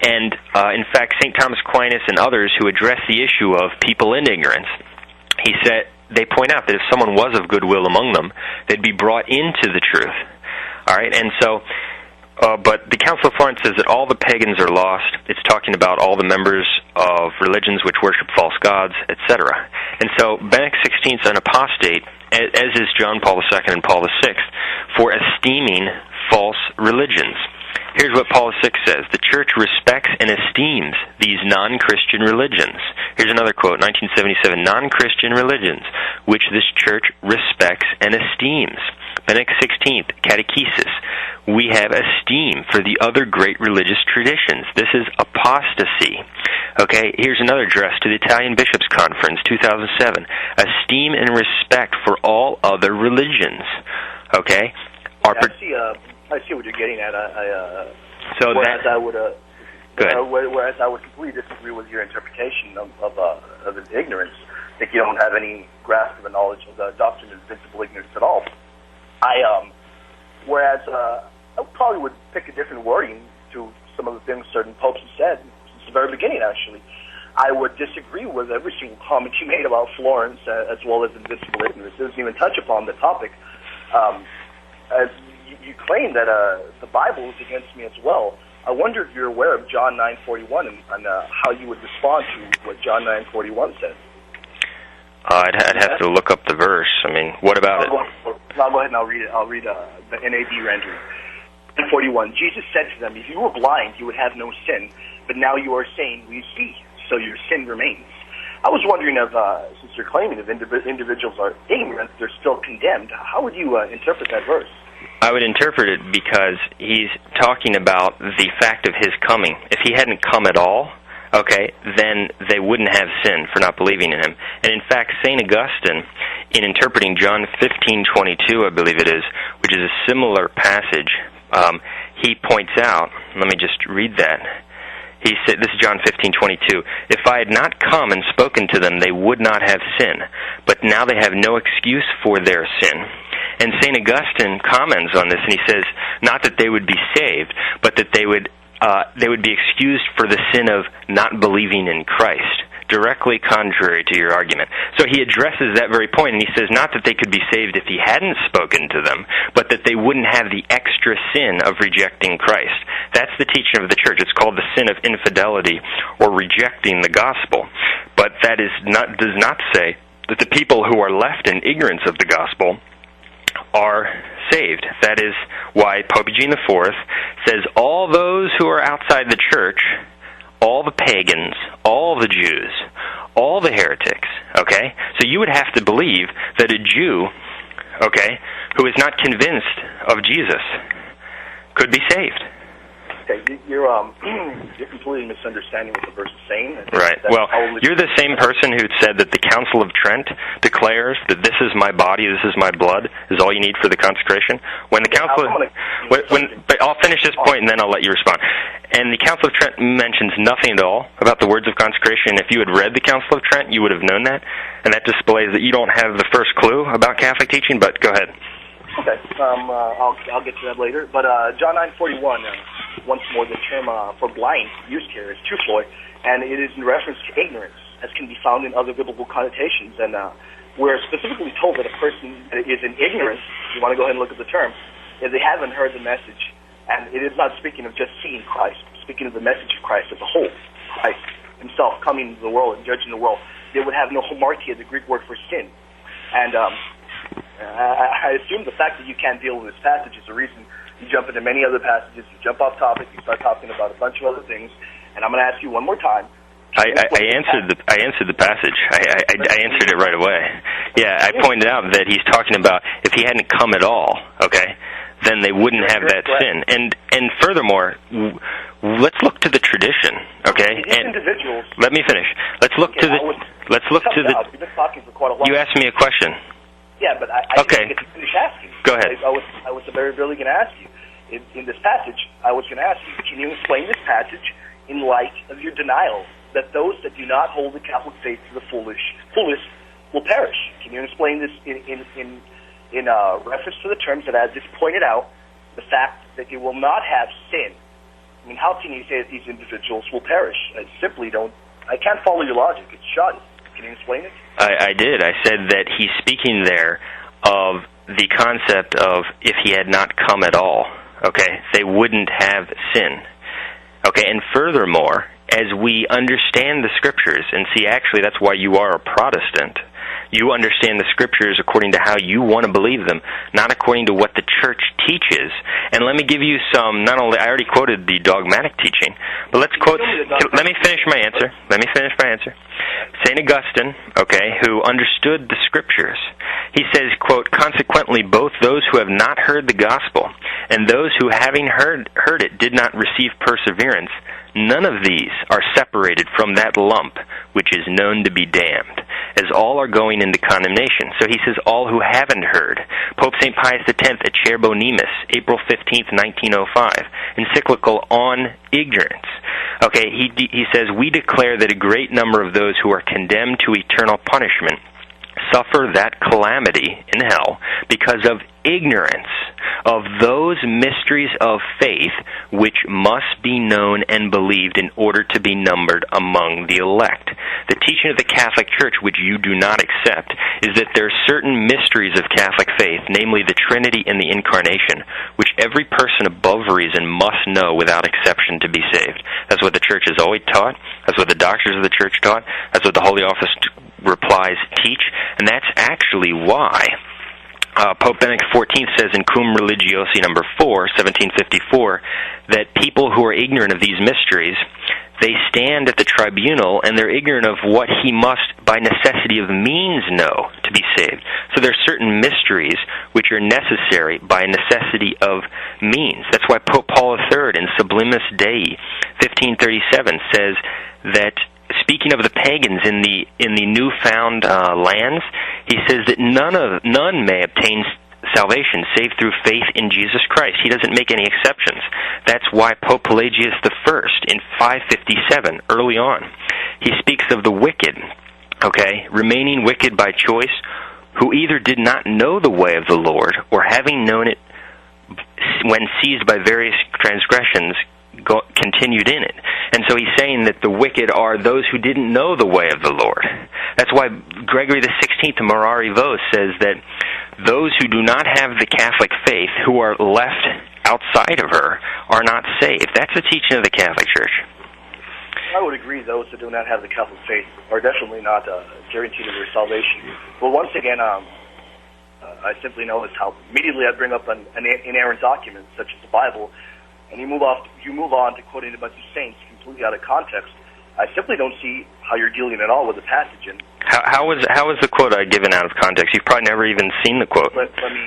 And in fact, St. Thomas Aquinas and others who address the issue of people in ignorance, they point out that if someone was of goodwill among them, they'd be brought into the truth. All right, and so, but the Council of Florence says that all the pagans are lost. It's talking about all the members of religions which worship false gods, etc. And so Benedict XVI is an apostate, as is John Paul II and Paul VI, for esteeming false religions. Here's what Paul VI says: the Church respects and esteems these non-Christian religions. Here's another quote, 1977, non-Christian religions, which this Church respects and esteems. Benedict XVI, Catechesis, we have esteem for the other great religious traditions. This is apostasy. Okay, here's another address to the Italian Bishops' Conference, 2007, esteem and respect for all other religions. Okay? I see what you're getting at. Whereas I would completely disagree with your interpretation of his ignorance. I think you don't have any grasp of the knowledge of the doctrine of invincible ignorance at all. Whereas I probably would pick a different wording to some of the things certain popes have said since the very beginning, actually. I would disagree with every single comment you made about Florence as well as invincible ignorance. It doesn't even touch upon the topic. As you claim that the Bible is against me as well. I wonder if you're aware of John 9:41 and how you would respond to what John 9:41 says. I'd have to look up the verse. I mean, what about it? I'll go ahead and I'll read it. I'll read the NAB rendering. 9:41. Jesus said to them, "If you were blind, you would have no sin, but now you are saying, we see, so your sin remains." I was wondering if, since you're claiming if individuals are ignorant, they're still condemned, how would you interpret that verse? I would interpret it because he's talking about the fact of his coming. If he hadn't come at all, okay, then they wouldn't have sin for not believing in him. And in fact, St. Augustine, in interpreting John 15:22, I believe it is, which is a similar passage, he points out, let me just read that. He said, this is John 15:22, "If I had not come and spoken to them, they would not have sin, but now they have no excuse for their sin." And St. Augustine comments on this, and he says, not that they would be saved, but that they would be excused for the sin of not believing in Christ, directly contrary to your argument. So he addresses that very point, and he says not that they could be saved if he hadn't spoken to them, but that they wouldn't have the extra sin of rejecting Christ. That's the teaching of the Church. It's called the sin of infidelity or rejecting the gospel. But that does not say that the people who are left in ignorance of the gospel are saved. That is why Pope Eugene IV says all those who are outside the Church, all the pagans, all the Jews, all the heretics, okay? So you would have to believe that a Jew, okay, who is not convinced of Jesus could be saved. Okay, you're completely misunderstanding what the verse is saying. Right. Well, you're the same person who said that the Council of Trent declares that this is my body, this is my blood, is all you need for the consecration. When the Council, but I'll finish this point and then I'll let you respond. And the Council of Trent mentions nothing at all about the words of consecration. If you had read the Council of Trent, you would have known that, and that displays that you don't have the first clue about Catholic teaching. But go ahead. Okay, I'll get to that later. But John 9:41, once more, the term for blind used here is tuphloi, and it is in reference to ignorance, as can be found in other biblical connotations. And we're specifically told that a person is in ignorance, if you want to go ahead and look at the term, if they haven't heard the message. And it is not speaking of just seeing Christ, speaking of the message of Christ as a whole. Christ himself coming into the world and judging the world. They would have no hamartia, the Greek word for sin. And I assume the fact that you can't deal with this passage is the reason you jump into many other passages, you jump off topic, you start talking about a bunch of other things, and I'm going to ask you one more time. I answered the passage. I answered it right away. Yeah, I pointed out that he's talking about if he hadn't come at all, okay, then they wouldn't have that sin. And furthermore, let's look to the tradition, okay? And individuals. Let me finish. Let's look to the. You've been talking for quite a while. You asked me a question. Yeah, but I didn't get to finish asking. Go ahead. I was very really going to ask you. In this passage, I was going to ask you, can you explain this passage in light of your denial that those that do not hold the Catholic faith to the fullest will perish? Can you explain this in reference to the terms that I just pointed out, the fact that you will not have sin I mean, how can you say that these individuals will perish? I can't follow your logic. It's shoddy. Can you explain it? I did. I said that he's speaking there of the concept of if he had not come at all, okay, they wouldn't have sin. Okay, and furthermore, as we understand the Scriptures, and see, actually, that's why you are a Protestant. You understand the Scriptures according to how you want to believe them, not according to what the Church teaches. And let me give you some, not only, I already quoted the dogmatic teaching, but let me finish my answer. St. Augustine, okay, who understood the Scriptures, he says, quote, "Consequently, both those who have not heard the gospel and those who, having heard it, did not receive perseverance, none of these are separated from that lump which is known to be damned, as all are going into condemnation." So he says all who haven't heard. Pope St. Pius X at Cherbonemus, April 15th, 1905, encyclical on ignorance. Okay, he says, "We declare that a great number of those who are condemned to eternal punishment suffer that calamity in hell because of ignorance of those mysteries of faith which must be known and believed in order to be numbered among the elect." The teaching of the Catholic Church, which you do not accept, is that there are certain mysteries of Catholic faith, namely the Trinity and the Incarnation, which every person above reason must know without exception to be saved. That's what the Church has always taught. That's what the doctors of the Church taught. That's what the Holy Office replies teach. And that's actually why Pope Benedict XIV says in Cum Religiosi number 4, 1754, that people who are ignorant of these mysteries, they stand at the tribunal and they're ignorant of what he must, by necessity of means, know to be saved. So there are certain mysteries which are necessary by necessity of means. That's why Pope Paul III in Sublimis Dei, 1537, says that, speaking of the pagans in the newfound lands, he says that none may obtain salvation save through faith in Jesus Christ. He doesn't make any exceptions. That's why Pope Pelagius I in 557, early on, he speaks of the wicked, okay, remaining wicked by choice, who either did not know the way of the Lord, or having known it when seized by various transgressions, continued in it. And so he's saying that the wicked are those who didn't know the way of the Lord. That's why Gregory XVI of Morari Vos says that those who do not have the Catholic faith, who are left outside of her, are not saved. That's the teaching of the Catholic Church. I would agree those who do not have the Catholic faith are definitely not guaranteed of their salvation. But once again, I simply notice how immediately I bring up an inerrant document, such as the Bible, and you move on to quoting a bunch of saints completely out of context. I simply don't see how you're dealing at all with the passage. And how was the quote given out of context? You've probably never even seen the quote. Let me